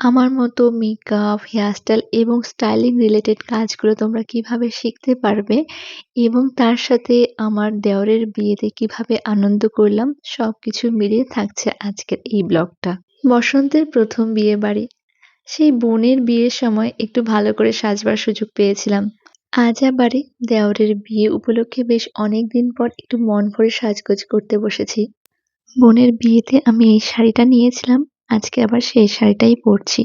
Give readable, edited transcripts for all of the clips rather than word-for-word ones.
আমার মতো makeup, hairstyle এবং স্টাইলিং রিলেটেড কাজগুলো তোমরা কিভাবে শিখতে পারবে এবং তার সাথে আমার দেওরের বিয়েতে কিভাবে আনন্দ করলাম সবকিছু মিলিয়ে থাকছে আজকের এই ব্লগটা। বসন্তের ১ম বিয়েবাড়ি। সেই বোনের বিয়ের সময় একটু ভালো করে সাজবার সুযোগ পেয়েছিলাম। আজ আবারে দেওরের বিয়ে উপলক্ষে বেশ অনেকদিন পর একটু মন ভরে সাজগোজ করতে বসেছি। বোনের বিয়েতে আমি এই শাড়িটা নিয়েছিলাম, আজকে আবার সেই শাড়িটাই পরছি।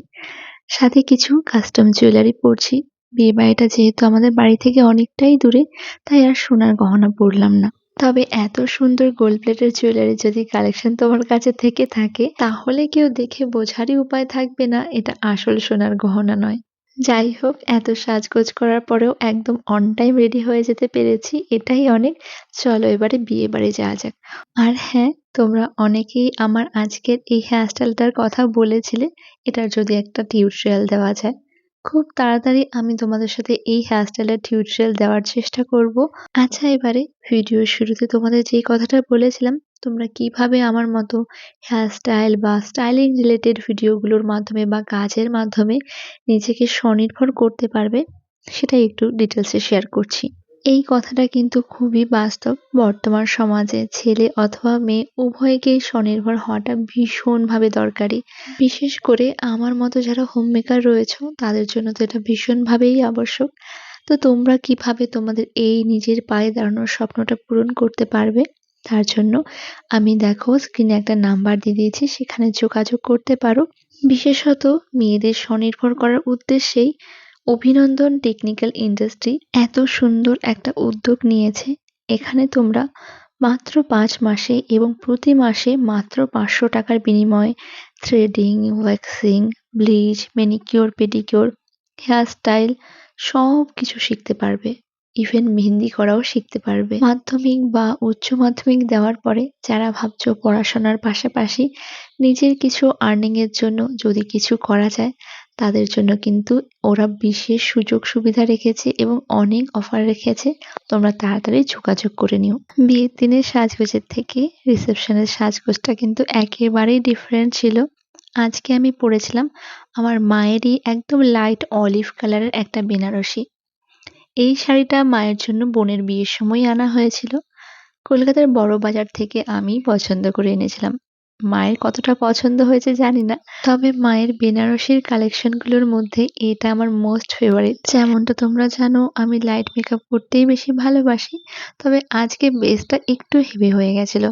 সাথে কিছু কাস্টম জুয়েলারি পরছি। বিয়েবাড়িটা যেহেতু আমাদের বাড়ি থেকে অনেকটাই দূরে, তাই আর সোনার গহনা পরলাম না। তবে এত সুন্দর গোল্ড প্লেটের জুয়েলারি যদি কালেকশন তোমার কাছে থেকে থাকে, তাহলে কেউ দেখে বোঝারই উপায় থাকবে না এটা আসল সোনার গহনা নয়। যাই হোক, এত সাজগোজ করার পরেও একদম অন টাইম রেডি হয়ে যেতে পেরেছি, এটাই অনেক। চলো এবারে বিয়েবাড়ি যাওয়া যাক। আর হ্যাঁ, তোমরা অনেকেই আমার আজকের এই হেয়ারস্টাইলটার কথা বলেছিলে, এটার যদি একটা টিউটোরিয়াল দেওয়া যায়। খুব তাড়াতাড়ি আমি তোমাদের সাথে এই হেয়ারস্টাইলের টিউটোরিয়াল দেওয়ার চেষ্টা করব। আচ্ছা, এবারে ভিডিওর শুরুতে তোমাদের যেই কথাটা বলেছিলাম, তোমরা কিভাবে আমার মতো হেয়ারস্টাইল বা স্টাইলিং রিলেটেড ভিডিওগুলোর মাধ্যমে বা কাজের মাধ্যমে নিজেকে স্বনির্ভর করতে পারবে, সেটাই একটু ডিটেলসে শেয়ার করছি। এই কথাটা কিন্তু খুবই বাস্তব। বর্তমান সমাজে ছেলে অথবা মেয়ে উভয়কেই স্বনির্ভর হওয়াটা ভীষণভাবে দরকারি। বিশেষ করে আমার মতো যারা হোম মেকার রয়েছো, তাদের জন্য তো এটা ভীষণভাবেই আবশ্যক। তো তোমরা কিভাবে তোমাদের এই নিজের পায়ে দাঁড়ানোর স্বপ্নটা পূরণ করতে পারবে, তার জন্য আমি দেখো স্ক্রিনে একটা নাম্বার দিয়ে দিয়েছি, সেখানে যোগাযোগ করতে পারো। বিশেষত মেয়েদের স্বনির্ভর করার উদ্দেশ্যেই অভিনন্দন টেকনিক্যাল ইন্ডাস্ট্রি এত সুন্দর একটা উদ্যোগ নিয়েছে। এখানে তোমরা মাত্র ৫ মাসে এবং প্রতি মাসে মাত্র ৫০০ টাকার বিনিময়ে threading, waxing, bleach, manicure, pedicure, hairstyle সবকিছু শিখতে পারবে। ইভেন মেহেন্দি করাও শিখতে পারবে। মাধ্যমিক বা উচ্চ মাধ্যমিক দেওয়ার পরে যারা ভাবছো পড়াশোনার পাশাপাশি নিজের কিছু আর্নিং এর জন্য যদি কিছু করা যায়, তাদের জন্য কিন্তু ওরা বিশেষ সুযোগ সুবিধা রেখেছে এবং অনেক অফার রেখেছে। তোমরা তাড়াতাড়ি যোগাযোগ করে নিও। বিয়ের দিনের সাজগোজের থেকে রিসেপশনের সাজগোজটা কিন্তু একেবারেই ডিফারেন্ট ছিল। আজকে আমি পরেছিলাম আমার মায়েরই একদম লাইট অলিভ কালারের একটা বেনারসি। এই শাড়িটা মায়ের জন্য বোনের বিয়ের সময় আনা হয়েছিল। কলকাতার বড় বাজার থেকে আমি পছন্দ করে এনেছিলাম। মায়ের কতটা পছন্দ হয়েছে জানি না। তবে মায়ের বেনারসির কালেকশনগুলোর মধ্যে এটা আমার মোস্ট ফেভারিট। যেমনটা তোমরা জানো, আমি লাইট মেকআপ করতেই বেশি ভালোবাসি। তবে আজকে বেসটা একটু হেভি হয়ে গেছিল।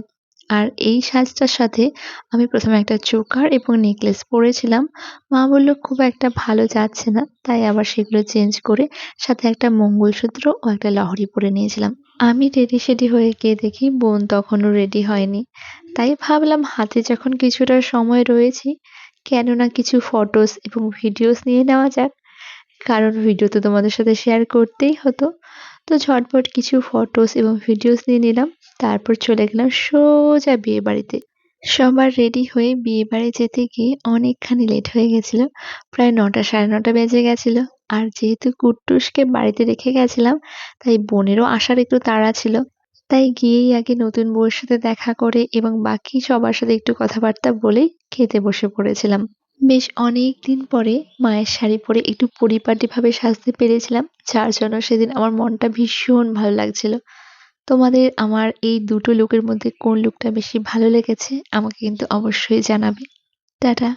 আর এই সাজটার সাথে আমি প্রথমে একটা চোকার এবং নেকলেস পরেছিলাম। মা বলল খুব একটা ভালো যাচ্ছে না, তাই আবার সেগুলো চেঞ্জ করে সাথে একটা মঙ্গলসূত্র ও একটা লহরি পরে নিয়েছিলাম। আমি রেডি সেডি হয়ে গিয়ে দেখি বোন তখনও রেডি হয়নি। তাই ভাবলাম হাতে যখন কিছুটা সময় রয়েছে, কেন না কিছু ফটোস এবং ভিডিওস নিয়ে নেওয়া যাক। কারণ ভিডিও তো তোমাদের সাথে শেয়ার করতেই হতো। তো ঝটপট কিছু ফটোস এবং ভিডিওস নিয়ে নিলাম। তারপর চলে গেলাম সোজা বিয়েবাড়িতে। সবার রেডি হয়ে বিয়েবাড়ি যেতে গিয়ে অনেকখানি লেট হয়ে গেছিল। প্রায় ৯টা ৯:৩০ বেজে গেছিল। আর যেহেতু কুট্টুসকে বাড়িতে রেখে গেছিলাম, তাই বোনেরও আসার একটু তাড়া ছিল। তাই গিয়েই আগে নতুন বউয়ের সাথে দেখা করে এবং বাকি সবার সাথে একটু কথাবার্তা বলেই খেতে বসে পড়েছিলাম। বেশ অনেকদিন পরে মায়ের শাড়ি পরে একটু পরিপাটিভাবে সাজতে পেরেছিলাম, যার জন্য সেদিন আমার মনটা ভীষণ ভালো লাগছিল। তোমাদের আমার এই দুটো লুকের মধ্যে কোন লুকটা বেশি ভালো লেগেছে আমাকে কিন্তু অবশ্যই জানাবে। টাটা।